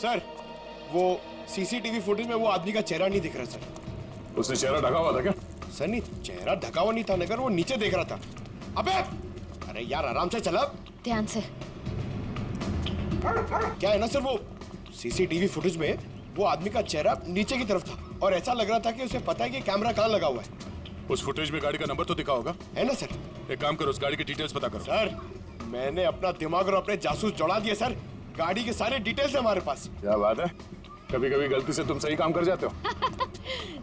Sir वो CCTV footage में वो आदमी का चेहरा नहीं दिख रहा सर। उसने चेहरा ढका हुआ था क्या? सर नहीं, चेहरा ढका हुआ नहीं था, मगर वो नीचे देख रहा था। अबे अरे यार आराम से चला। ध्यान से। क्या है ना सर, वो सीसीटीवी फुटेज में वो आदमी का चेहरा नीचे की तरफ था और ऐसा लग रहा था कि उसे पता है कि कैमरा कहाँ लगा हुआ है। उस फुटेज में गाड़ी का नंबर तो दिखा होगा, है ना सर? एक काम करो, उस गाड़ी की डिटेल्स पता करो। सर मैंने अपना दिमाग और अपने जासूस जोड़ा दिए सर, गाड़ी के सारे डिटेल्स है हमारे पास। क्या बात है, कभी कभी गलती से तुम सही काम कर जाते हो।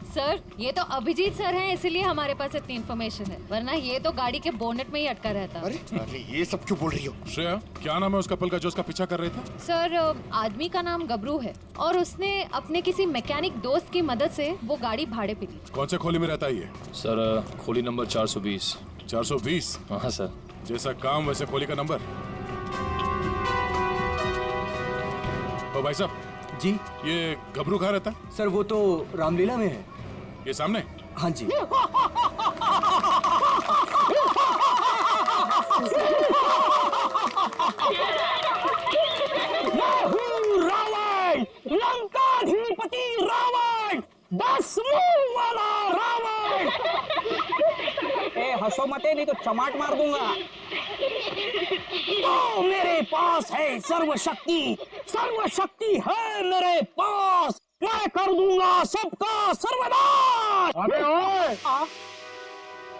सर ये तो अभिजीत सर हैं, इसीलिए हमारे पास इतनी इन्फॉर्मेशन है, वरना ये तो गाड़ी के बोनेट में ही अटका रहता। अरे अरे ये सब क्यों बोल रही हो? श्रेया, क्या नाम है उस कपल का जो उसका पीछा कर रहे थे? सर आदमी का नाम गबरू है और उसने अपने किसी मैकेनिक दोस्त की मदद से वो गाड़ी भाड़े पे ली। कौन से खोली में रहता है ये? सर खोली नंबर 420। 420? हाँ सर। जैसा काम वैसे खोली का नंबर। ओ भाई साहब जी ये गबरू कहाँ रहता है? सर वो तो रामलीला में है। ये सामने? हाँ जी। रावण, लंकाधिपति रावण, 10 मुंह वाला रावण। ए हंसो मते नहीं तो चमाट मार दूंगा। तो मेरे पास है सर्वशक्ति, सर्वशक्ति है मेरे पास, मैं कर दूंगा सबका सर्वनाश। अबे ओए,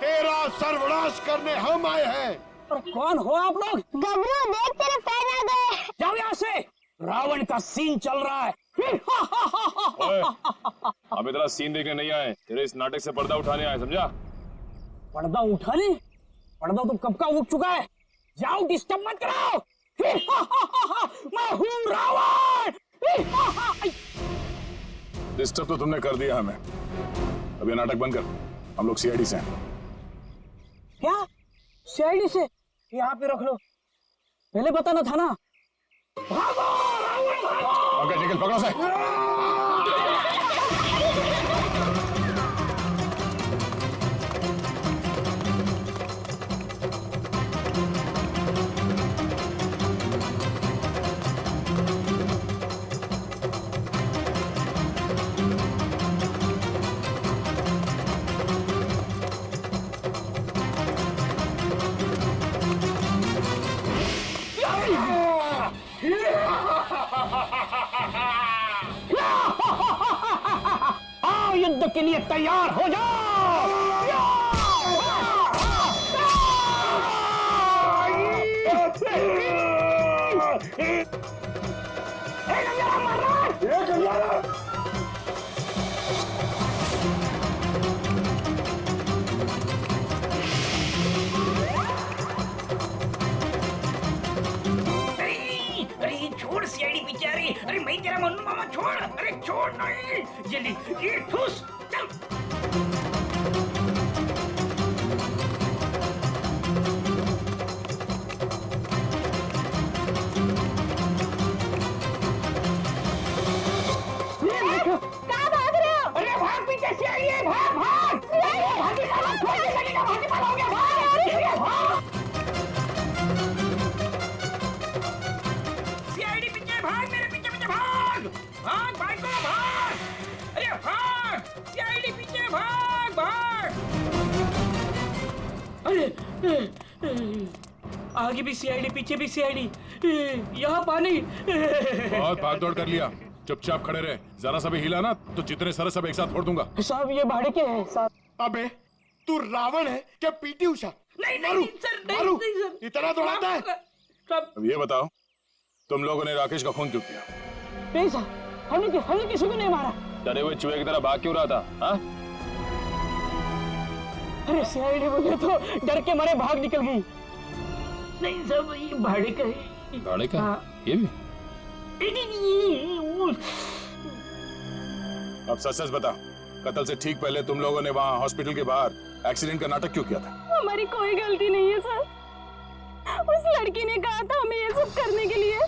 तेरा सर्वनाश करने हम आए हैं। और कौन हो आप लोग? गबरू देख तेरे पैर आ गए। जाओ यहाँ से, रावण का सीन चल रहा है। ओए, हम इतना सीन देखने नहीं आए, तेरे इस नाटक से पर्दा उठाने आए, समझा? पर्दा उठाने? पर्दा तो कब का उठ चुका है। जाओ, डिस्टर्ब मत कराओ। मैं हूँ रावण। डिस्टर्ब तो तुमने कर दिया हमें, अब ये नाटक बंद कर, हम लोग सीआईडी से हैं। क्या सीआईडी से? यहाँ पे रख लो, पहले बताना था ना। भागो रावण भागो। ओके निकल, पकड़ो से। आओ युद्ध के लिए तैयार हो जाओ। अरे छोड़ सीआईडी बेचारी, अरे मैं तेरा मन्नू मामा, छोड़, अरे छोड़ नहीं, जल्दी ये ठूस चल। कहाँ भाग रहे हो? अरे भाग, पीछे सीआईडी है, भाग भाग। भागी जाओ, छोड़ लगेगा, भागी भागोगे, भाग। सीआईडी पीछे भाग, मेरे पीछे पीछे भाग, भाग भाग को भाग, अरे भाग, सीआईडी पीछे भाग भाग। अरे आगे भी सीआईडी, पीछे भी सीआईडी, यहाँ पानी। बहुत भाग दौड़ कर लिया, चुपचाप खड़े रहे, जरा सा भी हिला ना तो जितने सारे सब एक साथ फोड़ दूंगा। साहब ये भाड़े के हैं साहब। अबे तू रावण है क्या पीटी उषा? नहीं मारू, नहीं सर, मारू, नहीं सर, इतना दौड़ाता है? अब ये बताओ, तुम लोगों ने राकेश का खून क्यों किया? नहीं साहब, हमने किसी को नहीं मारा। डरे हुए चूहे की तरह भाग क्यों रहा था? हाँ? अरे सीआईडी बोले तो डर के मारे भाग निकल गई। नहीं सब ये भाड़े का है। भाड़े का? हाँ। ये भी? अब सच सच बता, कत्ल से ठीक पहले तुम लोगों ने वहाँ हॉस्पिटल के बाहर एक्सीडेंट का नाटक क्यों किया था? हमारी कोई गलती नहीं है सर, उस लड़की ने कहा था हमें ये सब करने के लिए।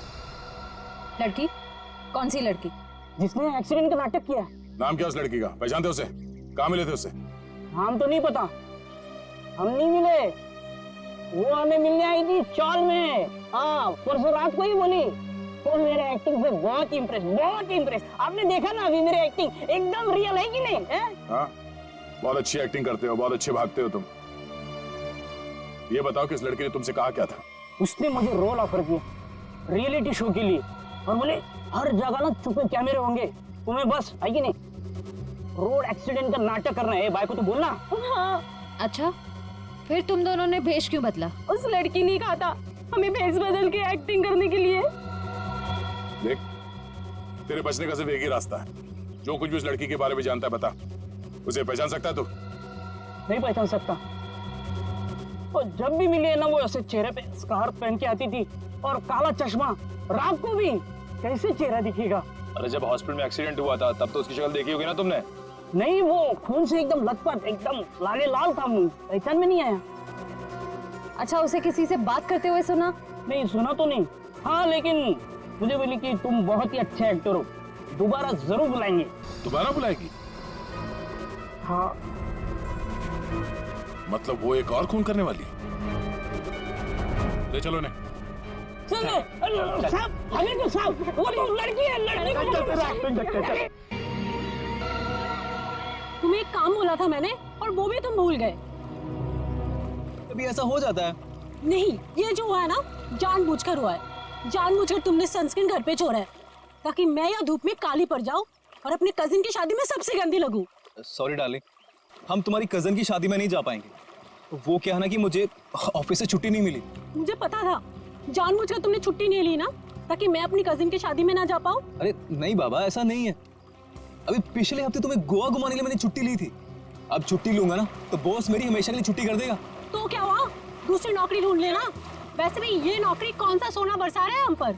लड़की? कौन सी लड़की? जिसने एक्सीडेंट का नाटक किया। नाम क्या उस लड़की का? पहचानते उसे? कहाँ मिले थे उससे? नाम तो नहीं पता, हम नहीं मिले, वो हमें मिलने आई थी चौल में। हाँ परसों रात को ही बोली वो मेरे एक्टिंग से बहुत इम्प्रेस। आपने देखा ना अभी मेरी एक्टिंग एकदम रियल है कि नहीं है? हाँ, बहुत अच्छी एक्टिंग करते हो, बहुत अच्छे भागते हो तुम। ये बताओ कि इस लड़के ने तुमसे कहा क्या था? उसने मुझे रोल ऑफर किया रियलिटी शो के लिए और बोले हर जगह ना छुपे कैमरे होंगे, तुम्हें बस है कि नहीं रोड एक्सीडेंट का नाटक करना है। भाई को तो बोलना। हाँ, अच्छा, फिर तुम दोनों ने भेष क्यों बदला? उस लड़की ने कहा था हमें भेष बदल के एक्टिंग करने के लिए। देख, तेरे बचने का सिर्फ एक ही रास्ता है। जो कुछ भी उस लड़की के बारे में जानता है बता। उसे पहचान सकता है तू? नहीं पहचान सकता। और जब भी मिली है ना वो ऐसे चेहरे पे स्कार्फ पहन के आती थी और काला चश्मा। रात को भी कैसे चेहरा दिखेगा? अरे जब हॉस्पिटल में एक्सीडेंट हुआ था तब तो उसकी शक्ल देखी होगी ना तुमने? नहीं, वो खून से एकदम लथपथ, एकदम लाले लाल था मुंह, पहचान में नहीं आया। अच्छा, उसे किसी से बात करते हुए सुना? नहीं सुना तो नहीं। हाँ, लेकिन मुझे बोली कि तुम बहुत ही अच्छे एक्टर हो, दोबारा जरूर बुलाएंगे। दोबारा बुलाएगी? हाँ। मतलब वो एक और खून करने वाली? ले चलो ने। साहब, हमें तो साहब, वो तो लड़की है, लड़की को तुम्हें एक काम बोला था मैंने और वो भी तुम भूल गए। कभी ऐसा हो जाता है। नहीं, ये जो हुआ है ना जानबूझकर हुआ है। जानबूझकर तुमने सनस्क्रीन घर पे छोड़ा है ताकि मैं या धूप में काली पड़ जाऊं और अपने कजिन की शादी में सबसे गंदी लगूं। सॉरी डार्लिंग, हम तुम्हारी कजन की शादी में नहीं जा पाएंगे। वो क्या है ना कि मुझे ऑफिस से छुट्टी नहीं मिली। मुझे पता था, जानबूझकर तुमने छुट्टी नहीं ली ना ताकि मैं अपनी कजिन की शादी में ना जा पाऊं। अरे नहीं बाबा, ऐसा नहीं है। अभी पिछले हफ्ते तुम्हें गोवा घुमाने के लिए मैंने छुट्टी ली थी। अब छुट्टी लूंगा ना तो बॉस मेरी हमेशा के लिए छुट्टी कर देगा। तो क्या हुआ, दूसरी नौकरी ढूंढ लेना। वैसे भी ये नौकरी कौन सा सोना बरसा रहा है हम पर।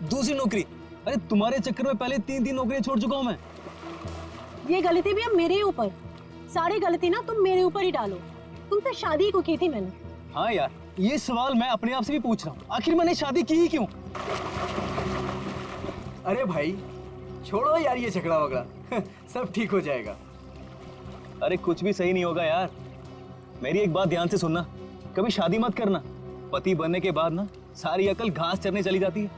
दूसरी नौकरी? अरे तुम्हारे चक्कर में पहले 3 नौकरियां छोड़ चुका हूं मैं। ये गलती भी अब मेरे ही ऊपर। सारी गलती ना तुम मेरे ऊपर ही डालो। तुमसे शादी को की थी मैंने। हाँ यार, ये सवाल मैं अपने आप से भी पूछ रहा हूँ, आखिर मैंने शादी की ही क्यों? अरे भाई छोड़ो यार ये झगड़ा वगड़ा सब ठीक हो जाएगा। अरे कुछ भी सही नहीं होगा यार। मेरी एक बात ध्यान से सुनना, कभी शादी मत करना। पति बनने के बाद ना सारी अकल घास चरने चली जाती है।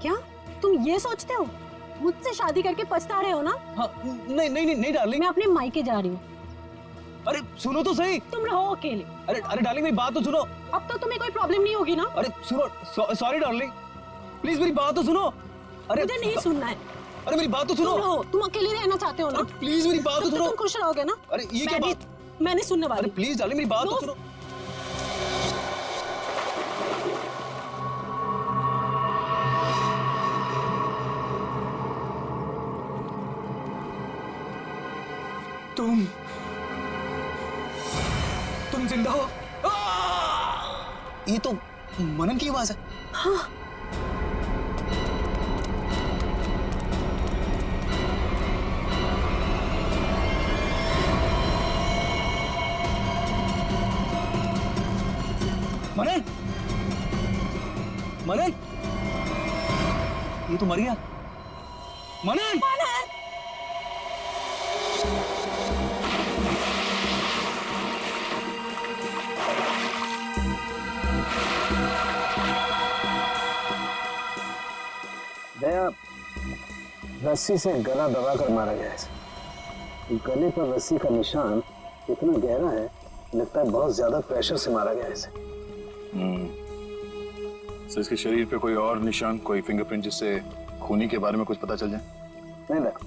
क्या तुम ये सोचते हो मुझसे शादी करके पछता रहे हो ना? हाँ, नहीं डार्लिंग। मैं अपने मायके जा रही हूँ। अरे सुनो तो सही। तुम रहो अकेले। अरे डार्लिंग मेरी बात तो सुनो। अब तो तुम्हें कोई प्रॉब्लम नहीं होगी ना? अरे सुनो, सॉरी डार्लिंग, प्लीज मेरी बात तो सुनो। अरे मुझे नहीं सुनना है। अरे मेरी बात तो सुनो। तुम रहो, तुम अकेले रहना चाहते हो ना? प्लीज मेरी बात तो सुनो। तुम खुश रहोगे ना? अरे ये क्या बात? मैंने सुनने वाली। अरे प्लीज डार्लिंग मेरी बात तो सुनो। तुम जिंदा हो? ये तो मनन की आवाज है। हाँ। मनन, मनन, ये तो मर गया। मनन, दया रस्सी से गला दबाकर मारा गया है। गले पर रस्सी का निशान इतना गहरा है, लगता है बहुत ज्यादा प्रेशर से मारा गया है इसे। तो इसके शरीर पे कोई और निशान, कोई फिंगरप्रिंट जिससे खूनी के बारे में कुछ पता चल जाए? नहीं देख,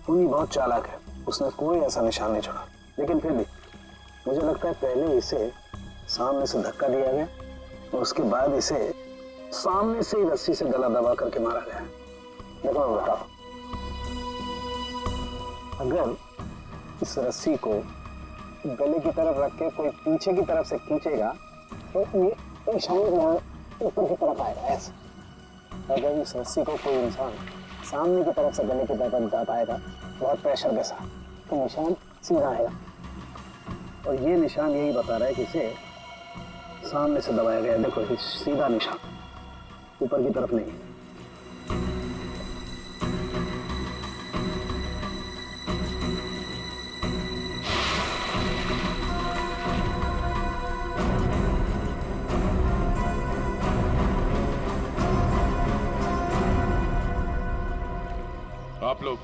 खूनी बहुत चालाक है, उसने कोई ऐसा निशान नहीं छोड़ा। लेकिन फिर भी मुझे लगता है पहले इसे सामने से धक्का दिया गया और उसके बाद इसे सामने से ही रस्सी से गला दबा करके मारा गया। देखो मैं बताओ, अगर इस रस्सी को गले की तरफ रख के कोई पीछे की तरफ से खींचेगा तो ये निशान ऊपर की तरफ आएगा ऐसे। अगर इस रस्सी को कोई इंसान सामने की तरफ से गले की तरफ दबाएगा बहुत प्रेशर के साथ, तो निशान सीधा आएगा। और ये निशान यही बता रहा है कि इसे सामने से दबाया गया। देखो ये सीधा निशान, ऊपर की तरफ नहीं। आप लोग?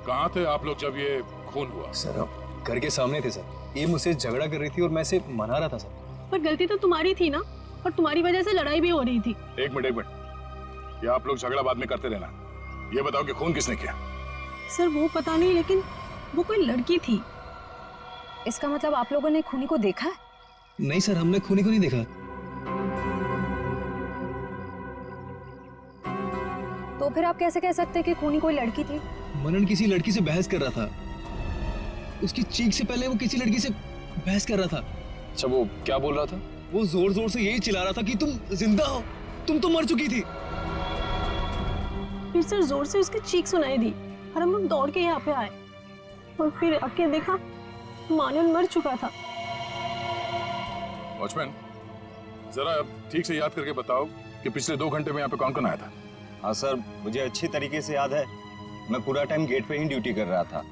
कहाँ थे आप लोग जब ये खून हुआ? सर आप घर के सामने थे सर। ये मुझसे झगड़ा कर रही थी और मैं इसे मना रहा था सर। पर गलती तो तुम्हारी थी ना, और तुम्हारी वजह से लड़ाई भी हो रही थी। एक मिनट, ये आप लोग झगड़ा बाद में करते रहना। ये बताओ कि खून किसने किया? सर वो पता नहीं, लेकिन वो कोई लड़की थी। इसका मतलब आप लोगों ने खूनी को देखा है? नहीं सर, हमने खूनी को नहीं देखा। तो फिर आप कैसे कह सकते हैं कि खूनी कोई लड़की थी? मनन किसी लड़की से बहस कर रहा था। उसकी चीख से पहले वो किसी लड़की से बहस कर रहा था। अच्छा, वो क्या बोल रहा था? वो जोर जोर से यही चिल्ला रहा था कि तुम जिंदा हो, तुम तो मर चुकी थी। फिर सर जोर से उसकी चीख सुनाई दी और हम लोग दौड़ के यहाँ पे आए, और फिर आके देखा मानन मर चुका था। वॉचमैन, जरा ठीक से याद करके बताओ कि पिछले 2 घंटे में यहाँ पे कौन कौन आया था? हाँ सर, मुझे अच्छी तरीके से याद है। मैं पूरा टाइम गेट पे ही ड्यूटी कर रहा था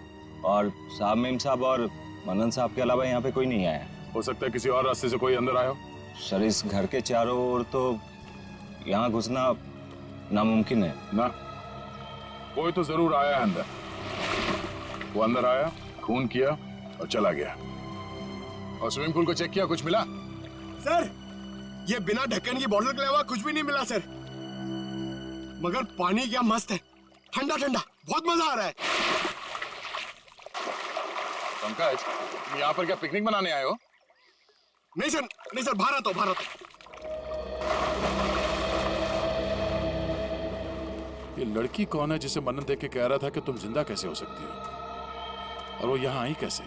और साहब, मेम साहब और मनन साहब के अलावा यहाँ पे कोई नहीं आया। हो सकता है किसी और रास्ते से कोई अंदर आया हो। सर इस घर के चारों ओर तो यहाँ घुसना नामुमकिन है ना। कोई तो जरूर आया है अंदर। वो अंदर आया, खून किया और चला गया। और स्विमिंग पूल को चेक किया, कुछ मिला? सर, ये बिना ढक्कन की बॉटल के अलावा कुछ भी नहीं मिला सर। मगर पानी क्या मस्त है, ठंडा ठंडा, बहुत मजा आ रहा है। पंकज, तुम यहाँ पर क्या पिकनिक मनाने आए हो? नहीं सर, बाहर आता हूँ। ये लड़की कौन है जिसे मनन देख के कह रहा था कि तुम जिंदा कैसे हो सकती हो, और वो यहाँ आई कैसे?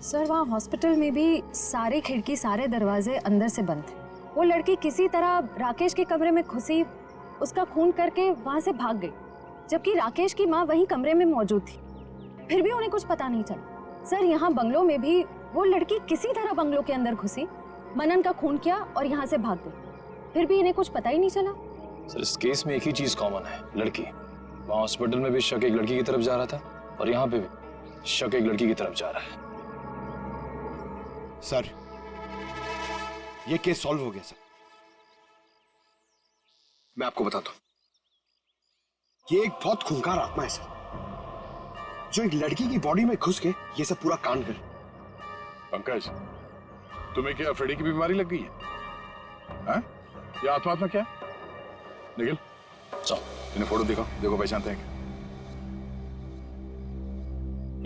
सर वहाँ हॉस्पिटल में भी सारे खिड़की, सारे दरवाजे अंदर से बंद थे। वो लड़की किसी तरह राकेश के कमरे में घुसी, उसका खून करके वहाँ से भाग गई, जबकि राकेश की माँ वहीं कमरे में मौजूद थी। फिर भी उन्हें कुछ पता नहीं चला। सर यहाँ बंगलों में भी वो लड़की किसी तरह बंगलों के अंदर घुसी, मनन का खून किया और यहाँ से भाग गई। फिर भी इन्हें कुछ पता ही नहीं चला। सर इस केस में एक ही चीज कॉमन है, लड़की। वहाँ हॉस्पिटल में भी शक एक लड़की की तरफ जा रहा था और यहाँ पे भी शक एक लड़की की तरफ जा रहा है। सर, ये केस सॉल्व हो गया सर। मैं आपको बताता हूं, ये एक बहुत खूंखार आत्मा है सर, जो एक लड़की की बॉडी में घुस के ये सब पूरा कांड करे। पंकज, तुम्हें क्या फ्रेडी की बीमारी लग गई है? हाँ? ये आत्मा क्या? निखिल, चलो इन्हें फोटो दिखाओ, देखो पहचानते हैं क्या?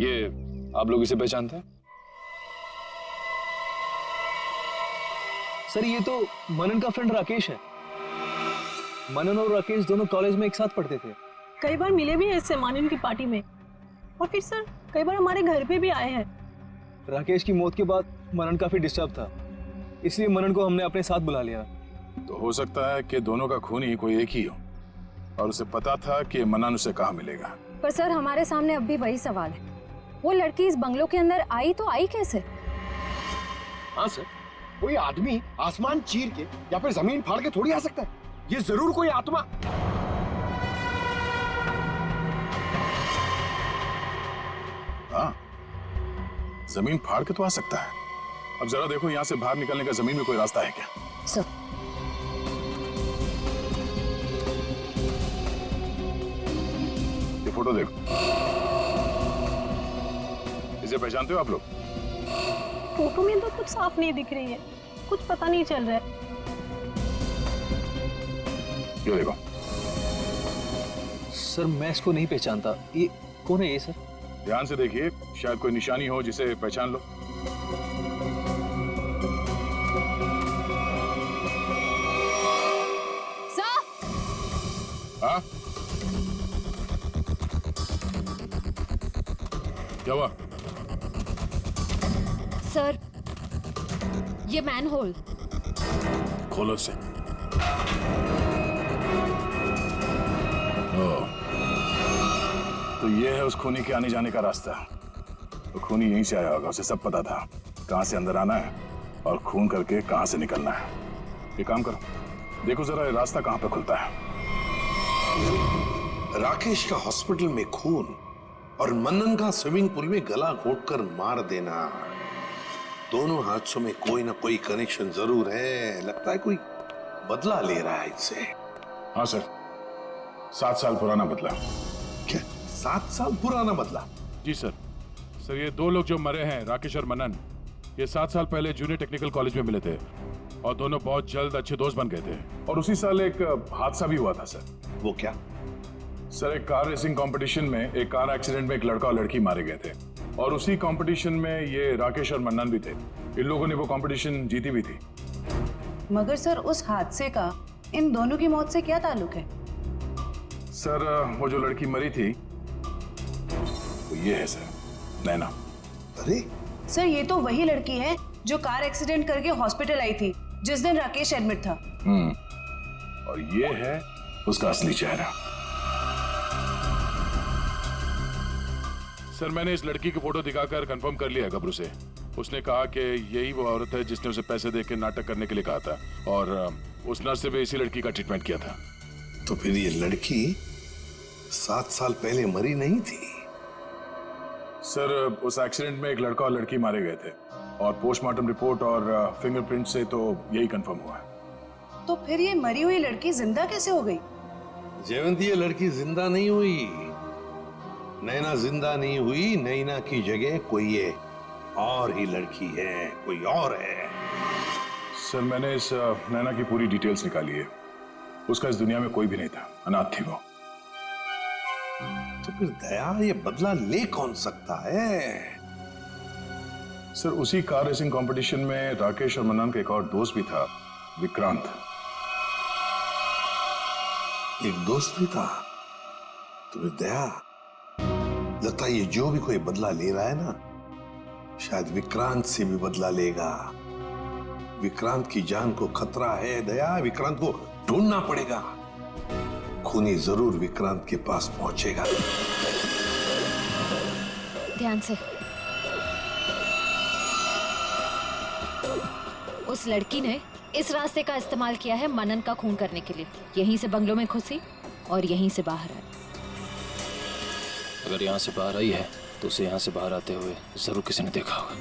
ये आप लोग इसे पहचानते हैं? सर ये तो मनन का फ्रेंड राकेश है। मनन और राकेश दोनों कॉलेज में एक साथ पढ़ते थे। कई बार मिले भी हैं इससे मानन की पार्टी में, और फिर सर कई बार हमारे घर पे भी आए हैं। राकेश की मौत के बाद मनन काफी डिस्टर्ब था, इसलिए मनन को हमने अपने साथ बुला लिया। तो हो सकता है कि दोनों का खूनी कोई एक ही हो, और उसे पता था कि मनन उसे कहाँ मिलेगा। पर सर हमारे सामने अब भी वही सवाल है, वो लड़की इस बंगलों के अंदर आई तो आई कैसे? हाँ सर, कोई आदमी आसमान चीर के या फिर जमीन फाड़ के थोड़ी आ सकता है। ये जरूर कोई आत्मा। हाँ, जमीन फाड़ के तो आ सकता है। अब जरा देखो यहाँ से बाहर निकलने का जमीन में कोई रास्ता है क्या? सर ये फोटो देखो, इसे पहचानते हो आप लोग? फोटो में तो कुछ साफ नहीं दिख रही है, कुछ पता नहीं चल रहा है। ये देखो। सर मैं इसको नहीं पहचानता, ये कौन है ये सर? ध्यान से देखिए, शायद कोई निशानी हो जिसे पहचान लो। सर, हाँ, क्या हुआ? सर ये मैनहोल। खोलो इसे। तो ये है उस खूनी के आने जाने का रास्ता। तो खूनी यहीं से आया होगा, उसे सब पता था कहां से अंदर आना है और खून करके कहां से निकलना है। ये काम करो, देखो जरा ये रास्ता कहां पे खुलता है। राकेश का हॉस्पिटल में खून और मनन का स्विमिंग पूल में गला घोटकर मार देना, दोनों हादसों में कोई ना कोई कनेक्शन जरूर है। लगता है कोई बदला ले रहा है इससे। हाँ सर, 7 साल पुराना बदला। 7 साल पुराना बदला। जी सर। सर ये दो लोग जो मरे हैं, राकेश और मनन, ये 7 साल पहले जूनियर टेक्निकल कॉलेज में मिले थे और दोनों बहुत जल्द अच्छे दोस्त बन गए थे। और उसी साल एक हादसा भी हुआ था सर। वो क्या? सर एक कार रेसिंग कंपटीशन में एक कार एक्सीडेंट में एक लड़का और लड़की मारे गए थे और उसी कंपटीशन में ये राकेश और मन्नन भी थे। इन लोगों ने वो कंपटीशन जीती भी थी। मगर सर उस हादसे का इन दोनों की मौत से क्या ताल्लुक है? सर वो जो लड़की मरी थी वो ये है सर, नैना। अरे सर ये तो वही लड़की है जो कार एक्सीडेंट करके हॉस्पिटल आई थी जिस दिन राकेश एडमिट था। और ये है उसका असली चेहरा। सर मैंने इस लड़की की फोटो दिखाकर कंफर्म कर लिया है गबरू से। उसने कहा कि यही वो औरत है जिसने उसे पैसे देकर नाटक करने के लिए कहा था और उस नर्स से भी इसी लड़की का ट्रीटमेंट किया था। तो फिर ये लड़की 7 साल पहले मरी नहीं थी? सर उस एक्सीडेंट में एक लड़का और लड़की मारे गए थे और पोस्टमार्टम रिपोर्ट और फिंगरप्रिंट से तो यही कंफर्म हुआ है। तो फिर ये मरी हुई लड़की जिंदा कैसे हो गई? जयवंती, ये लड़की जिंदा नहीं हुई। नैना जिंदा नहीं हुई। नैना की जगह कोई ये और ही लड़की है, कोई और है। सर मैंने इस नैना की पूरी डिटेल्स निकाली है। उसका इस दुनिया में कोई भी नहीं था, अनाथ थी वो। तो फिर दया ये बदला ले कौन सकता है? सर उसी कार रेसिंग कंपटीशन में राकेश और मन्नन का एक और दोस्त भी था, विक्रांत। एक दोस्त भी था? तो फिर दया लगता है ये जो भी कोई बदला ले रहा है ना, शायद विक्रांत से भी बदला लेगा। विक्रांत की जान को खतरा है दया। विक्रांत को ढूंढना पड़ेगा। खूनी जरूर विक्रांत के पास पहुंचेगा। ध्यान से। उस लड़की ने इस रास्ते का इस्तेमाल किया है मनन का खून करने के लिए। यहीं से बंगलों में घुसी और यहीं से बाहर आई। अगर यहाँ से बाहर आई है तो उसे यहाँ से बाहर आते हुए जरूर किसी ने देखा होगा।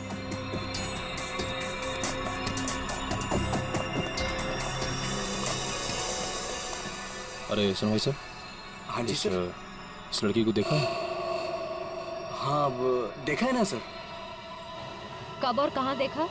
अरे सुनो भाई साहब। हाँ जी सर। इस लड़की को देखा? हाँ देखा है ना सर। कब और कहाँ देखा?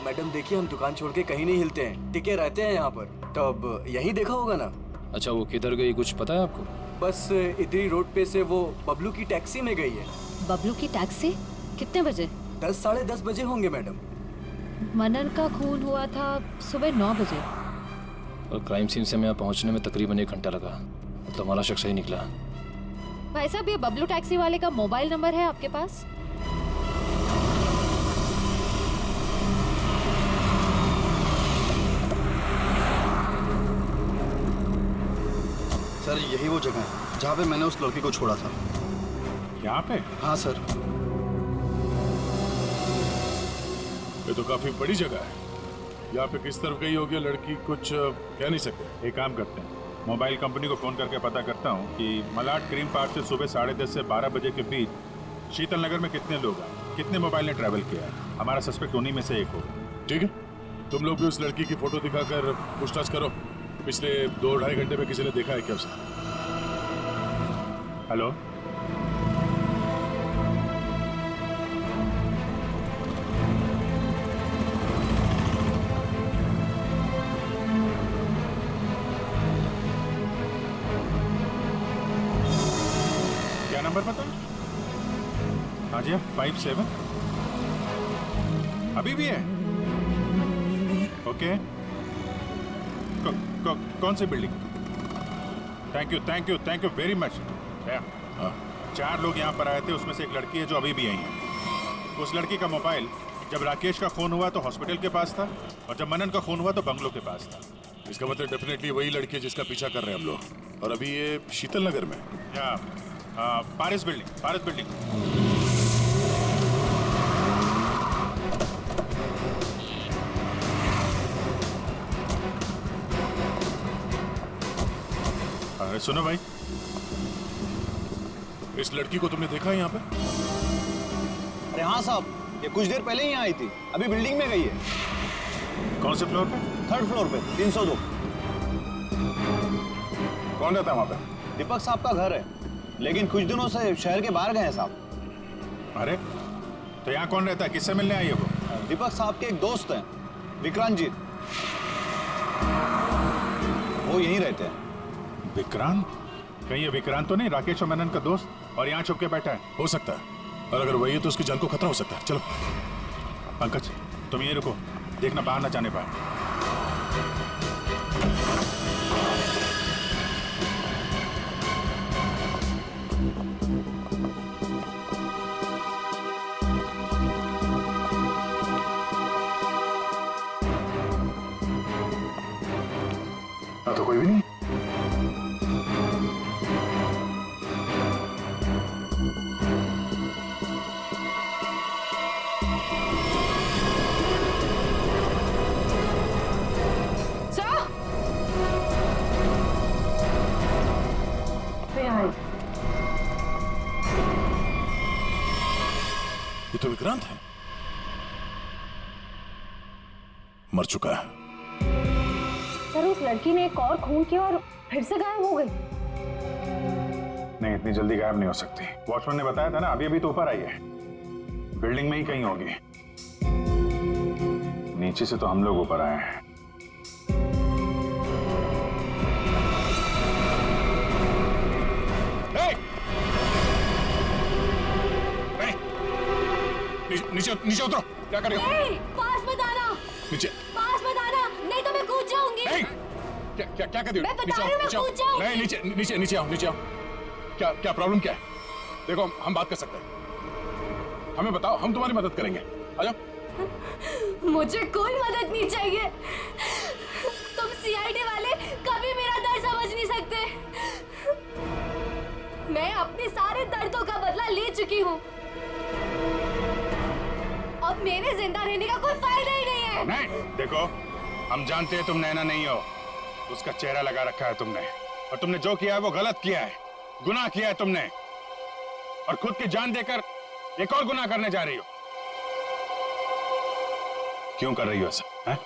मैडम देखिए, हम दुकान छोड़ के कहीं नहीं हिलते हैं, टिके रहते हैं यहाँ पर। तो अब यही देखा होगा ना। अच्छा वो किधर गई कुछ पता है आपको? बस इधरी रोड पे से वो बबलू की टैक्सी में गई है। बबलू की टैक्सी? कितने बजे? 10 साढ़े 10 बजे होंगे मैडम। मनन का खून हुआ था सुबह 9 बजे। और क्राइम सीन से यहाँ पहुँचने में तकरीबन 1 घंटा लगा। मतलब हमारा शख्स ही निकला। भाई साहब ये बबलू टैक्सी वाले का मोबाइल नंबर है आपके पास? सर यही वो जगह है जहाँ पे मैंने उस लड़की को छोड़ा था। यहाँ पे? हाँ सर। ये तो काफी बड़ी जगह है। यहाँ पे किस तरफ गई होगी लड़की कुछ कह नहीं सकते। एक काम करते हैं, मोबाइल कंपनी को फोन करके पता करता हूँ कि मलाड क्रीम पार्क से सुबह 10:30 से 12 बजे के बीच शीतल नगर में कितने लोग हैं, कितने मोबाइल ने ट्रैवल किया है। हमारा सस्पेक्ट उन्हीं में से एक होगा। ठीक है, तुम लोग भी उस लड़की की फोटो दिखाकर पूछताछ करो। पिछले 2-2.5 घंटे में किसी ने देखा है क्या उसे? हेलो, क्या नंबर पता? हाँ जी 57 अभी भी है? ओके। कौन सी building? Thank you very much. 4 लोग यहाँ पर आए थे, उसमें से एक लड़की है जो अभी भी आई है। उस लड़की का मोबाइल जब राकेश का खून हुआ तो हॉस्पिटल के पास था और जब मनन का खून हुआ तो बंगलों के पास था। इसका मतलब डेफिनेटली वही लड़की है जिसका पीछा कर रहे हैं हम लोग। और अभी ये शीतल नगर में। या पारिस बिल्डिंग। अरे सुनो भाई, इस लड़की को तुमने देखा है यहाँ पे? अरे हाँ साहब, ये कुछ देर पहले ही यहाँ आई थी, अभी बिल्डिंग में गई है। कौन से फ्लोर पे? 3rd फ्लोर पे 302। कौन रहता है वहाँ पे? दीपक साहब का घर है। लेकिन कुछ दिनों से शहर के बाहर गए हैं साहब। अरे तो यहाँ कौन रहता है? किससे मिलने आई है वो? दीपक साहब के एक दोस्त हैं, विक्रांत जी। वो यहीं रहते हैं। विक्रांत? कहीं ये विक्रांत तो नहीं राकेश और मनन का दोस्त, और यहाँ छुप के बैठा है? हो सकता है, और अगर वही है तो उसकी जान को खतरा हो सकता है। चलो पंकज तुम ये रुको, देखना बाहर ना जाने पाए। तो कोई भी नहीं। ये तो विक्रांत है, मर चुका है। सर उस लड़की ने एक और खून किया और फिर से गायब हो गई। नहीं, इतनी जल्दी गायब नहीं हो सकती। वॉचमैन ने बताया था ना, अभी अभी तो ऊपर आई है, बिल्डिंग में ही कहीं होगी। नीचे से तो हम लोग ऊपर आए हैं। नीचे नीचे उतरो, क्या कर रहे हो? पास मत आना, नीचे पास मत आना, नहीं तो मैं कूद जाऊंगी। क्या क्या क्या कर रही हो? मैं बता रही हूं, मैं कूद जाऊंगी। नहीं, नीचे नीचे नीचे आओ, नीचे आओ। क्या क्या प्रॉब्लम क्या है? देखो हम बात कर सकते हैं, हमें बताओ, हम तुम्हारी मदद करेंगे। आ जाओ। मुझे कोई मदद नहीं चाहिए। तुम सीआईडी वाले कभी मेरा दर्द समझ नहीं सकते। मैं अपने सारे दर्दों का बदला ले चुकी हूँ। अब मेरे जिंदा रहने का कोई फायदा ही नहीं है। नहीं, देखो हम जानते हैं तुम नैना नहीं हो, उसका चेहरा लगा रखा है तुमने, और तुमने जो किया है वो गलत किया है, गुनाह किया है तुमने, और खुद की जान देकर एक और गुनाह करने जा रही हो। क्यों कर रही हो ऐसा?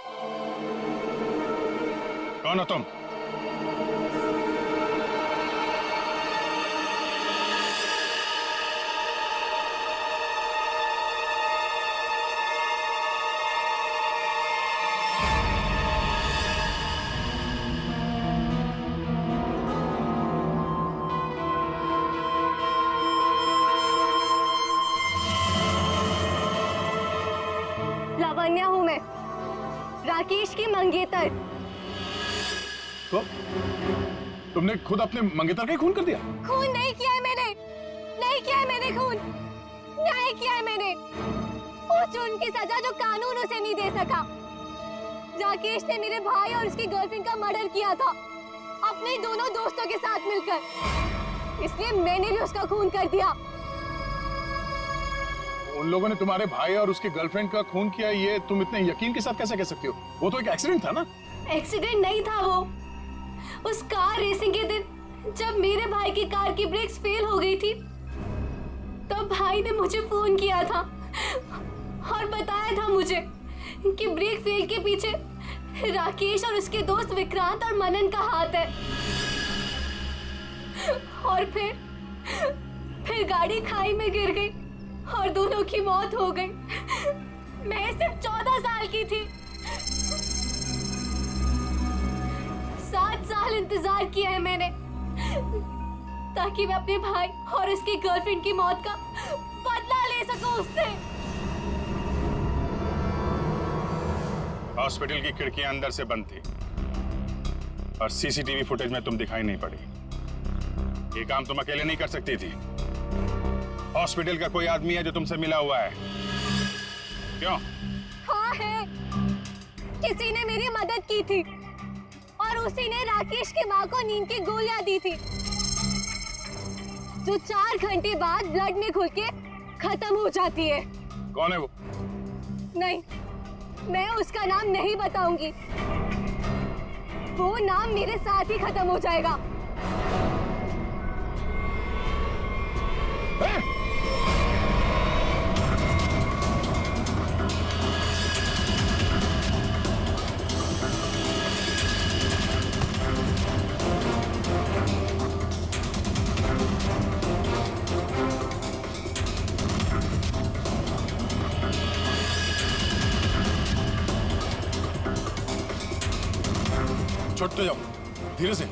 कौन हो तुम? लावण्या हूँ मैं, राकेश की मंगेतर। तो तुमने खुद अपने मंगेतर का ही खून कर दिया? खून नहीं किया है मैंने, नहीं किया है मैंने खून, न्याय किया है मैंने। वो जुर्म की सजा जो कानून उसे नहीं दे सका। राकेश ने मेरे भाई और उसकी गर्लफ्रेंड का मर्डर किया था, अपने दोनों दोस्तों के साथ मिलकर, इसलिए मैंने भी उसका खून कर दिया। उन लोगों ने तुम्हारे भाई और उसकी गर्लफ्रेंड का खून किया, ये तुम इतने यकीन के साथ कैसे कह सकती हो? वो तो एक एक्सीडेंट था ना? एक्सीडेंट नहीं था वो। उस कार रेसिंग के दिन जब मेरे भाई की कार की ब्रेक्स फेल हो गई थी, तब भाई ने मुझे फोन किया था और बताया था मुझे कि ब्रेक फेल के पीछे राकेश और उसके दोस्त विक्रांत और मनन का हाथ है। और फिर गाड़ी खाई में गिर गई और दोनों की मौत हो गई। मैं सिर्फ 14 साल की थी। 7 साल इंतजार किया है मैंने, ताकि मैं अपने भाई और उसकी गर्लफ्रेंड की मौत का बदला ले सकूं उससे। हॉस्पिटल की खिड़कियां अंदर से बंद थी और सीसीटीवी फुटेज में तुम दिखाई नहीं पड़ी। ये काम तुम अकेले नहीं कर सकती थी। हॉस्पिटल का कोई आदमी है जो तुमसे मिला हुआ है? क्यों? हाँ है, किसी ने मेरी मदद की थी और उसी ने राकेश की माँ को नींद की गोलियां दी थी, जो 4 घंटे बाद ब्लड में घुल के खत्म हो जाती है। कौन है वो? नहीं, मैं उसका नाम नहीं बताऊंगी। वो नाम मेरे साथ ही खत्म हो जाएगा। छोड़ते जाओ, धीरे से।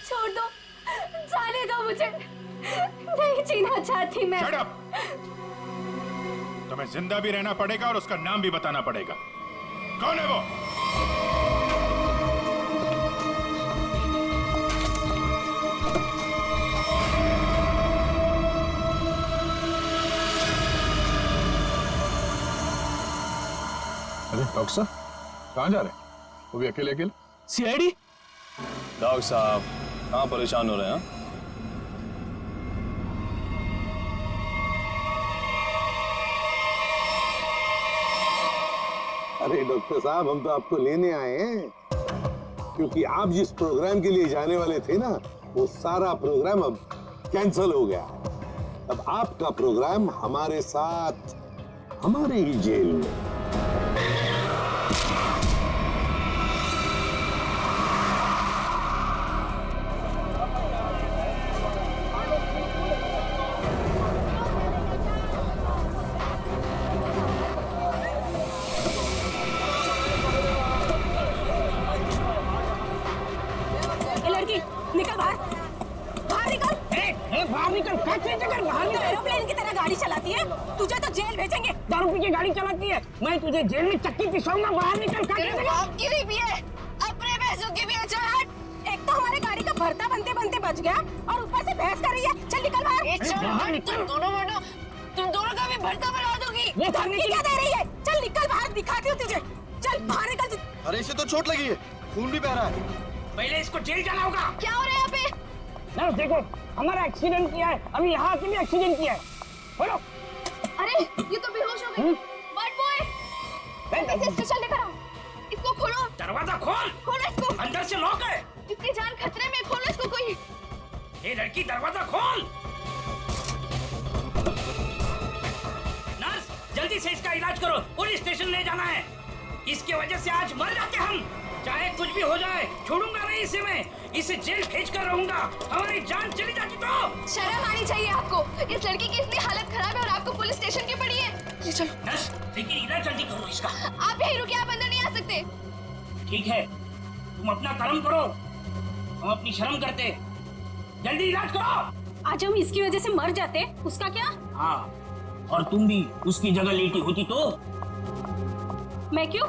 छोड़ दो, जाने दो मुझे, नहीं जीना चाहती मैं। Shut up! तुम्हें जिंदा भी रहना पड़ेगा और उसका नाम भी बताना पड़ेगा। कौन है वो? अरे डॉक्टर साहब कहाँ जा रहे हैं? वो भी अकेले अकेले? सीआईडी? डॉक्टर साहब कहाँ परेशान हो रहे हैं? अरे डॉक्टर साहब, हम तो आपको लेने आए हैं क्योंकि आप जिस प्रोग्राम के लिए जाने वाले थे ना, वो सारा प्रोग्राम अब कैंसिल हो गया। अब आपका प्रोग्राम हमारे साथ, हमारे ही जेल में। एरोप्लेन की तरह गाड़ी चलाती है, तुझे तो जेल भेजेंगे। दारू पी के गाड़ी चलाती है, मैं तुझे जेल में चक्की पिसाऊंगा। बाहर निकल। आपकी भी है, अपने पैसों की भी है। चल हट। एक तो हमारे गाड़ी का भरता बनते बनते बच गया और ऊपर से बहस कर रही है। चल निकल बाहर। तुम दोनों का भी भरता बना दोगी। धमकी क्या दे रही है? चल निकल बाहर, दिखाती हूँ तुझे। चल बाहर निकल। अरे इसे तो चोट लगी है, खून भी बह रहा है। पहले इसको जेल जाना होगा। क्या हो रहा है यहाँ पे? नर्स देखो, हमारा एक्सीडेंट किया है, अभी यहाँ से भी एक्सीडेंट किया है। बोलो। अरे ये तो बेहोश हो गई। बट बॉय, इसे स्टेशन लेकर आओ। इसको खोलो। दरवाजा खोल। खोलो इसको। अंदर से लॉक है। इसकी जान खतरे में, खोलो इसको कोई। ये लड़की, दरवाजा खोल। नर्स जल्दी से इसका इलाज करो, पुलिस स्टेशन ले जाना है। इसकी वजह से आज मर जाते हम। चाहे कुछ भी हो जाए, छोड़ूंगा नहीं इसे मैं। इसे जेल भेज कर रहूंगा। हमारी जान चली जाती तो। शर्म आनी चाहिए आपको। इस लड़की की इतनी हालत खराब है और आपको पुलिस स्टेशन की पड़ी है। ये चलो। नर्स लेकिन इलाज जल्दी करो इसका। आप यहीं रुकिए, आप अंदर नहीं आ सकते। ठीक है, तुम अपना कर्म करो, हम अपनी शर्म करते। जल्दी इलाज करो। आज हम इसकी वजह से मर जाते, उसका क्या? हाँ, और तुम भी उसकी जगह लेटी होती तो। मैं क्यों?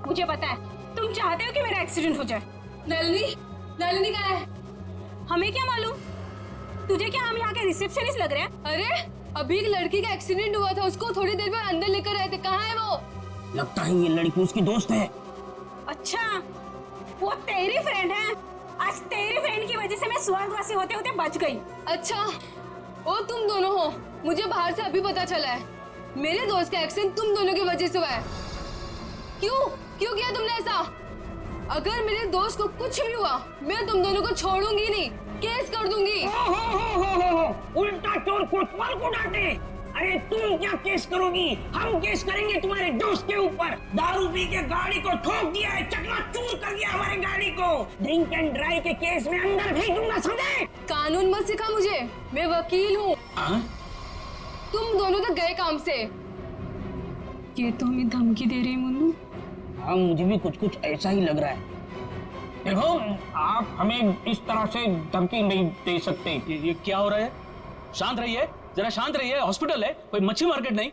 मुझे पता है तुम चाहते हो कि मेरा एक्सीडेंट हो जाए। नलिनी कहाँ है? हमें क्या मालूम? तुझे क्या हम यहाँ के रिसेप्शनिस्ट लग रहे हैं? अरे अभी एक लड़की का एक्सीडेंट हुआ था, उसको थोड़ी देर में अंदर लेकर आए थे। कहाँ है वो? लगता है ये लड़की उसकी दोस्त है। अच्छा, वो तेरी फ्रेंड है। आज तेरी फ्रेंड की वजह से मैं स्वर्गवासी होते होते बच गई। अच्छा, वो तुम दोनों हो? मुझे बाहर से अभी पता चला है। मेरे दोस्त का एक्सीडेंट तुम दोनों की वजह से हुआ है। क्यों किया तुमने ऐसा? अगर मेरे दोस्त को कुछ भी हुआ, मैं तुम दोनों को छोड़ूंगी नहीं, केस कर दूंगी। उल्टा चोर कोतवाल को डांटे। अरे तुम क्या केस करोगी? हम केस करेंगे तुम्हारे दोस्त के ऊपर। दारू पी के गाड़ी को ठोक दिया है, चकनाचूर कर दिया हमारे गाड़ी को। ड्रिंक एंड ड्राइव के केस में अंदर भेज दूंगा, समझे? कानून मत सिखा मुझे, मैं वकील हूँ। तुम दोनों तो गए काम से। ये तो हमें धमकी दे रही है मुन्नू। हाँ, मुझे भी कुछ ऐसा ही लग रहा है। देखो, आप हमें इस तरह से धमकी नहीं दे सकते। ये क्या हो रहा है? शांत रहिए, जरा शांत रहिए। हॉस्पिटल है, कोई मच्छी मार्केट नहीं।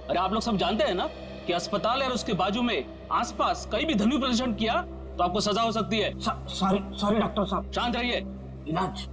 अरे आप लोग सब जानते हैं ना कि अस्पताल है और उसके बाजू में आसपास कहीं भी ध्वनि प्रदर्शन किया तो आपको सजा हो सकती है। सॉरी डॉक्टर साहब। शांत रहिए। इलाज।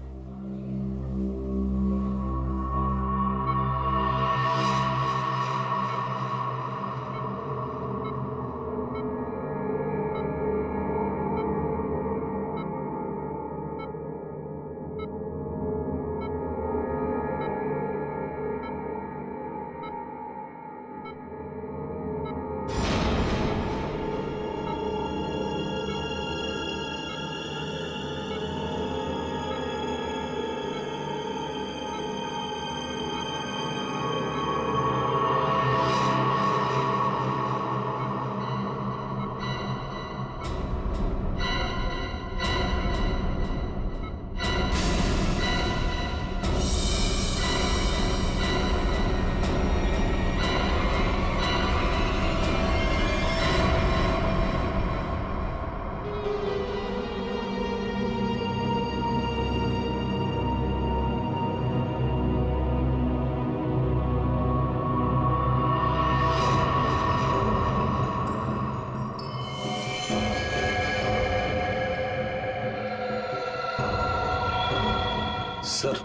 सर,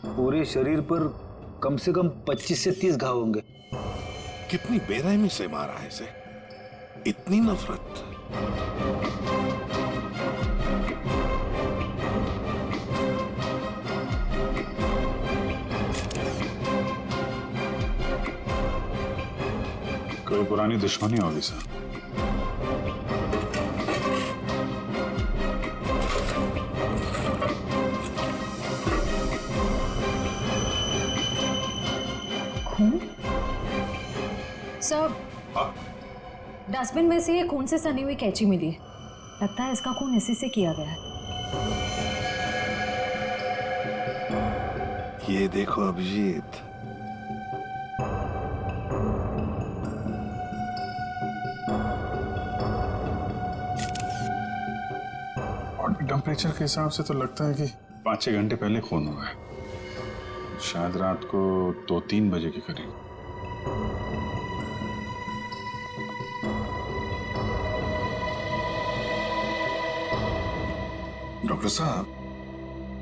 पूरे शरीर पर कम से कम 25 से 30 घाव होंगे। कितनी बेरहमी से मारा है इसे, इतनी नफरत। कोई पुरानी दुश्मनी होगी सर। सर, डस्टबिन में से ये खून से सनी हुई कैंची मिली है। लगता है इसका खून इसी से किया गया है। ये देखो अभिजीत, बॉडी टेम्परेचर के हिसाब से तो लगता है कि 5-6 घंटे पहले खून हुआ है। शायद रात को 2-3 बजे के करीब। डॉक्टर साहब,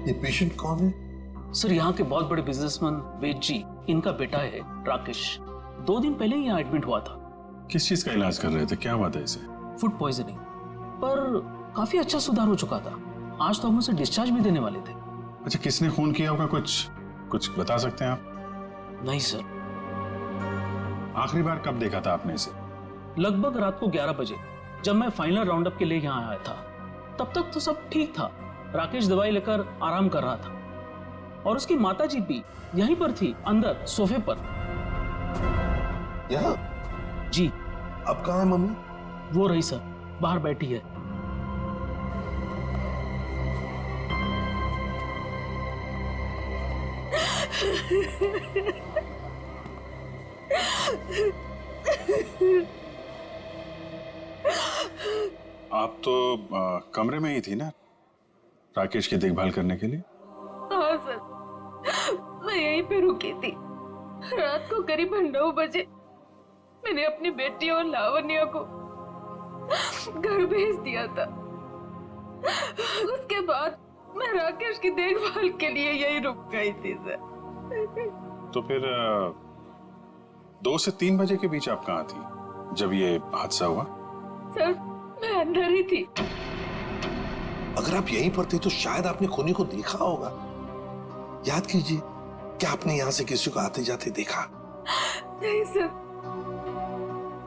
ये पेशेंट कौन है? सर, यहाँ के बहुत बड़े बिजनेसमैन वेद जी, इनका बेटा है राकेश। 2 दिन पहले ही यहाँ एडमिट हुआ था। किस चीज का इलाज कर रहे थे? क्या बात है इसे? फूड पॉइजनिंग, पर काफी अच्छा सुधार हो चुका था। आज तो हम उसे डिस्चार्ज भी देने वाले थे। अच्छा, किसने खून किया होगा? कुछ बता सकते हैं आप? नहीं सर। आखिरी बार कब देखा था आपने इसे? लगभग रात को 11 बजे, जब मैं फाइनल राउंड अप के लिए यहाँ आया था। तब तक तो सब ठीक था। राकेश दवाई लेकर आराम कर रहा था और उसकी माताजी भी यहीं पर थी, अंदर सोफे पर। यहाँ? जी। अब कहाँ है मम्मी? वो रही सर, बाहर बैठी है। आप तो कमरे में ही थी ना राकेश की देखभाल करने के लिए? हाँ सर, मैं यहीं पे रुकी थी। रात को करीब 9 बजे मैंने अपनी बेटी और लावण्या को घर भेज दिया था। उसके बाद मैं राकेश की देखभाल के लिए यहीं रुक गई थी सर। तो फिर 2 से 3 बजे के बीच आप कहाँ थी जब ये हादसा हुआ? सर, मैं अंदर ही थी। अगर आप यहीं पर थे तो शायद आपने खूनी को देखा होगा। याद कीजिए, क्या आपने यहाँ से किसी को आते जाते देखा? नहीं सर,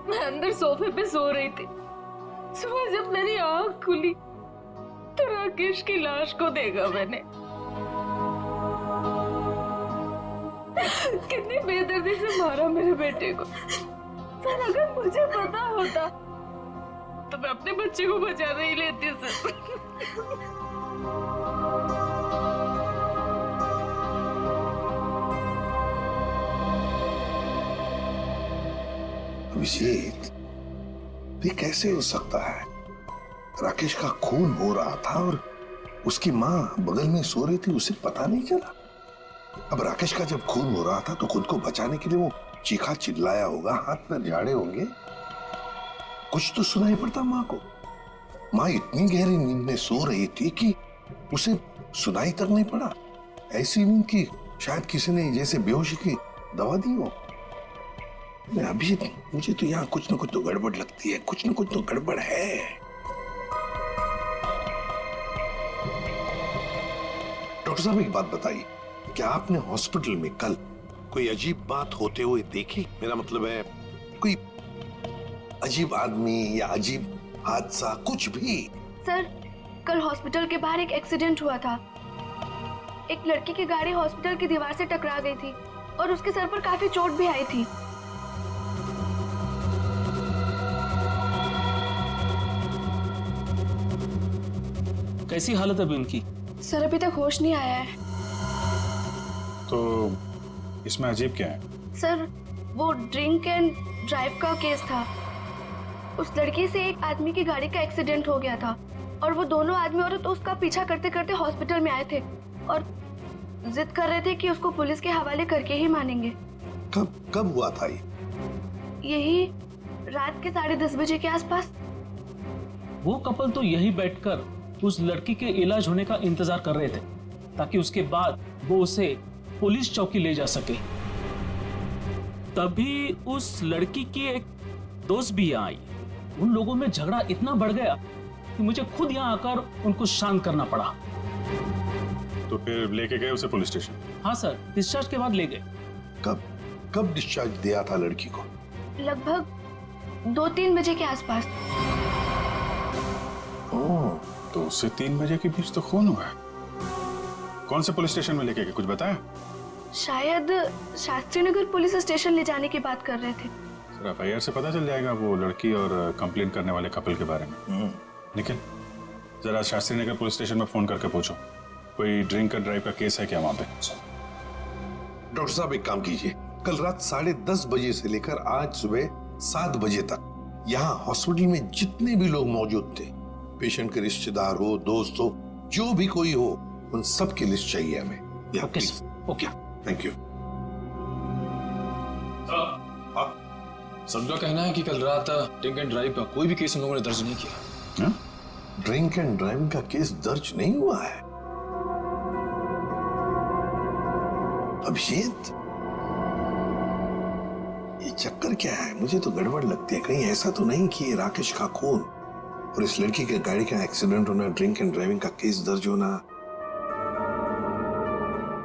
मैं अंदर सोफे पे सो रही थी। सुबह जब मेरी आंख खुली तो राकेश की लाश को देखा मैंने। कितनी बेदर्दी से मारा मेरे बेटे को। सर, अगर मुझे पता होता तो मैं अपने बच्चे को बचा नहीं लेती सर। अभिजीत, ये कैसे हो सकता है? राकेश का खून हो रहा था और उसकी माँ बगल में सो रही थी, उसे पता नहीं चला। अब राकेश का जब खून हो रहा था तो खुद को बचाने के लिए वो चीखा चिल्लाया होगा, हाथ पैर झाड़े होंगे। कुछ तो सुनाई पड़ता माँ को। माँ इतनी गहरी नींद में सो रही थी कि उसे सुनाई तक नहीं पड़ा। ऐसी नींद की शायद किसी ने जैसे बेहोशी की दवा दी हो। अभिजीत, मुझे तो यहाँ कुछ न कुछ तो गड़बड़ लगती है, कुछ न कुछ तो गड़बड़ है। डॉक्टर साहब, एक बात बताइए, क्या आपने हॉस्पिटल में कल कोई अजीब बात होते हुए देखी? मेरा मतलब है कोई अजीब आदमी या अजीब हादसा, कुछ भी? सर, कल हॉस्पिटल के बाहर एक एक्सीडेंट हुआ था। एक लड़की की गाड़ी हॉस्पिटल की दीवार से टकरा गई थी और उसके सर पर काफी चोट भी आई थी। कैसी हालत है अभी उनकी? सर, अभी तक होश नहीं आया है। तो इसमें अजीब क्या है? सर, वो ड्रिंक एंड ड्राइव का केस था। उस लड़की से एक आदमी की गाड़ी का एक्सीडेंट हो गया था और वो दोनों आदमी औरत उसका पीछा करते करते हॉस्पिटल में आए थे और जिद कर रहे थे कि उसको पुलिस के हवाले करके ही मानेंगे। कब हुआ था ये? यही रात के 10:30 बजे के आसपास। वो कपल तो यही बैठकर उस लड़की के इलाज होने का इंतजार कर रहे थे। ताकि उसके बाद वो उसे पुलिस चौकी ले जा सके। तभी उस लड़की की एक दोस्त भी यहाँ आई। उन लोगों में झगड़ा इतना बढ़ गया कि मुझे खुद यहाँ आकर उनको शांत करना पड़ा। तो फिर लेके गए उसे पुलिस स्टेशन? हाँ सर, डिस्चार्ज के बाद ले गए। कब डिस्चार्ज दिया था लड़की को? लगभग 2-3 बजे के आसपास। ओह, तो उससे 3 बजे के बीच तो खून हुआ है। कौन से पुलिस स्टेशन में लेके गए, कुछ बताया? शायद शास्त्री नगर पुलिस स्टेशन ले जाने की बात कर रहे थे। सर, FIR से पता चल जाएगा वो लड़की और कंप्लेंट करने वाले कपल के बारे में। निखिल, जरा शास्त्री नगर पुलिस स्टेशन में फोन करके पूछो कोई ड्रिंक एंड ड्राइव का केस है क्या वहां पे। डॉक्टर साहब एक काम कीजिए, कल रात 10:30 बजे से लेकर आज सुबह 7 बजे तक यहाँ हॉस्पिटल में जितने भी लोग मौजूद थे, पेशेंट के रिश्तेदार हो, दोस्त हो, जो भी कोई हो, उन सब की लिस्ट चाहिए हमें। Okay okay, thank you. सबका कहना है कि कल रात ड्रिंक एंड ड्राइव का कोई भी केस उन लोगों ने दर्ज नहीं किया। ड्रिंक एंड ड्राइविंग का केस दर्ज नहीं हुआ है? अभिजीत, ये चक्कर क्या है? मुझे तो गड़बड़ लगती है। कहीं ऐसा तो नहीं कि ये राकेश का खून और इस लड़की के गाड़ी का एक्सीडेंट होना, ड्रिंक एंड ड्राइविंग का केस दर्ज होना,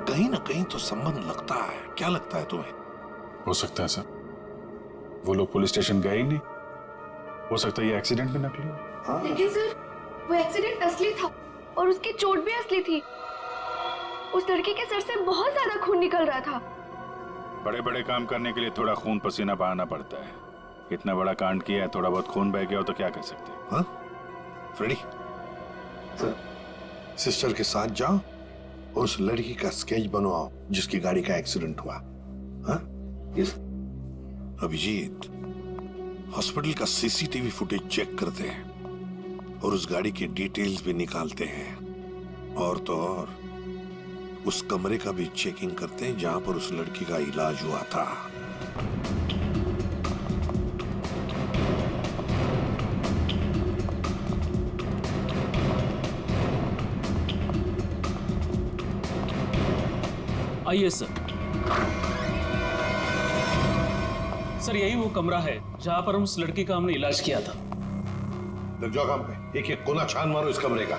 कहीं ना कहीं तो संबंध लगता है। क्या लगता है तुम्हें? हो सकता है सर, वो लोग पुलिस स्टेशन गए ही नहीं। हो सकता है ये एक्सीडेंट भी नकली हो। लेकिन सर, वो एक्सीडेंट असली था और उसकी चोट भी असली थी। उस लड़की के सर से बहुत ज्यादा खून निकल रहा था। बड़े बड़े काम करने के लिए थोड़ा खून पसीना बहाना पड़ता है। इतना बड़ा कांड किया है, थोड़ा बहुत खून बह गया हो तो क्या कर सकते हैं। हाँ? फ्रेडी, सिस्टर के साथ जाओ और उस लड़की का स्केच बनवाओ जिसकी गाड़ी का एक्सीडेंट हुआ। हाँ? यस। अभिजीत, हॉस्पिटल का CCTV फुटेज चेक करते हैं और उस गाड़ी की डिटेल्स भी निकालते हैं, और तो और उस कमरे का भी चेकिंग करते हैं जहां पर उस लड़की का इलाज हुआ था। आइए सर। सर, यही वो कमरा है जहां पर उस लड़की का हमने इलाज किया था। लग जाओ काम पे, एक एक कोना छान मारो इस कमरे का।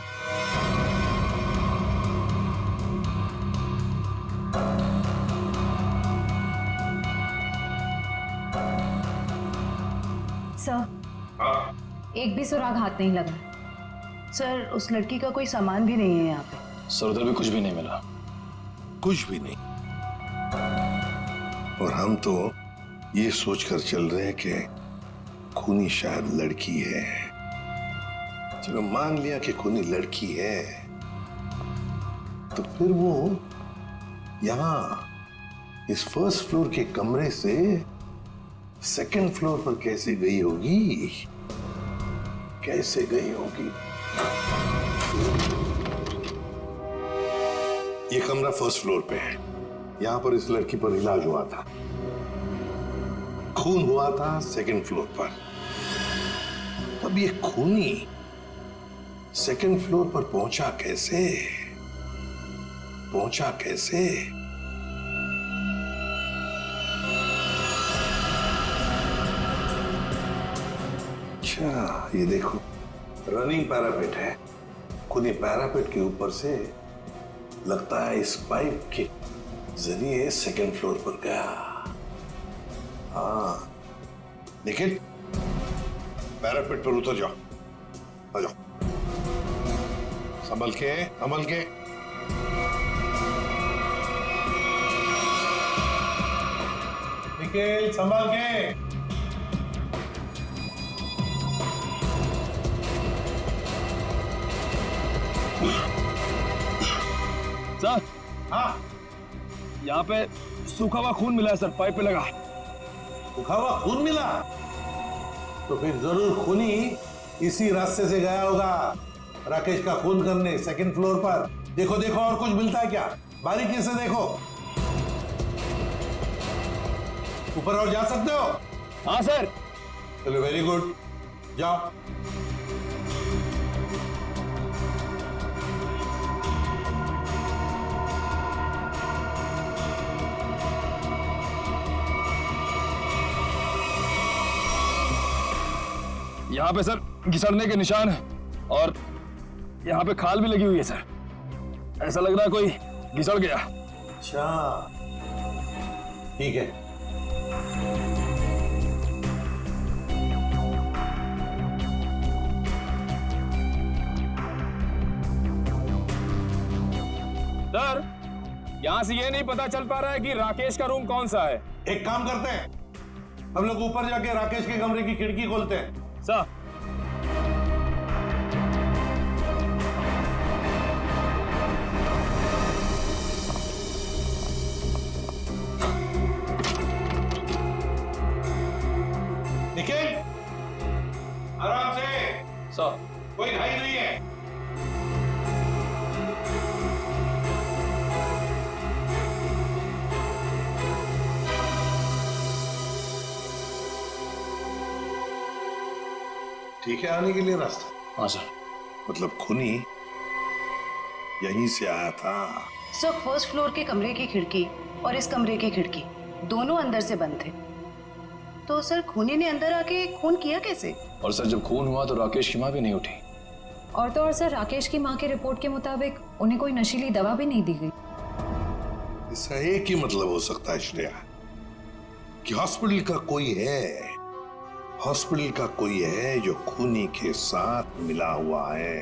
सर, एक भी सुराग हाथ नहीं लगा। सर, उस लड़की का कोई सामान भी नहीं है यहाँ पे। सर, उधर भी कुछ भी नहीं मिला। कुछ भी नहीं। और हम तो ये सोचकर चल रहे हैं कि खूनी शायद लड़की है। चलो मान लिया कि खूनी लड़की है, तो फिर वो यहां इस फर्स्ट फ्लोर के कमरे से सेकंड फ्लोर पर कैसे गई होगी? कैसे गई होगी? ये कमरा फर्स्ट फ्लोर पे है। यहां पर इस लड़की पर इलाज हुआ था। खून हुआ था सेकंड फ्लोर पर। अब ये खूनी सेकंड फ्लोर पर पहुंचा कैसे? पहुंचा कैसे? अच्छा, ये देखो, रनिंग पैरापेट है। खूनी पैरापेट के ऊपर से लगता है इस पाइप के जरिए सेकंड फ्लोर पर गया। हाँ, निखिल, पैरापेट पर उतर जाओ। आ जाओ, संभल के, संभल के। निखिल, संभल के। सर, हाँ, यहाँ पे सूखा हुआ खून मिला है सर, पाइप पे लगा। सूखा हुआ खून मिला? तो फिर जरूर खूनी इसी रास्ते से गया होगा राकेश का खून करने सेकंड फ्लोर पर। देखो देखो, और कुछ मिलता है क्या? बारीकी से देखो। ऊपर और जा सकते हो? हाँ सर। चलो, वेरी गुड, जाओ। यहाँ पे सर घिसड़ने के निशान है और यहाँ पे खाल भी लगी हुई है सर। ऐसा लग रहा है कोई घिसड़ गया। अच्छा, ठीक है। सर, यहाँ से ये नहीं पता चल पा रहा है कि राकेश का रूम कौन सा है। एक काम करते हैं, हम लोग ऊपर जाके राकेश के कमरे की खिड़की खोलते हैं। सर, निखिल, आराम से। सर, कोई घाई नहीं है। ठीक है आने के लिए रास्ता? हाँ सर। मतलब खूनी यहीं से आया था? सर, फर्स्ट फ्लोर के कमरे की खिड़की और इस कमरे की खिड़की दोनों अंदर से बंद थे। तो सर, खूनी ने अंदर आके खून किया कैसे? और सर जब खून हुआ तो राकेश की माँ भी नहीं उठी। और तो और सर, राकेश की माँ की रिपोर्ट के मुताबिक उन्हें कोई नशीली दवा भी नहीं दी गई। इसका एक ही मतलब हो सकता है श्रेया, कि हॉस्पिटल का कोई है, हॉस्पिटल का कोई है जो खूनी के साथ मिला हुआ है।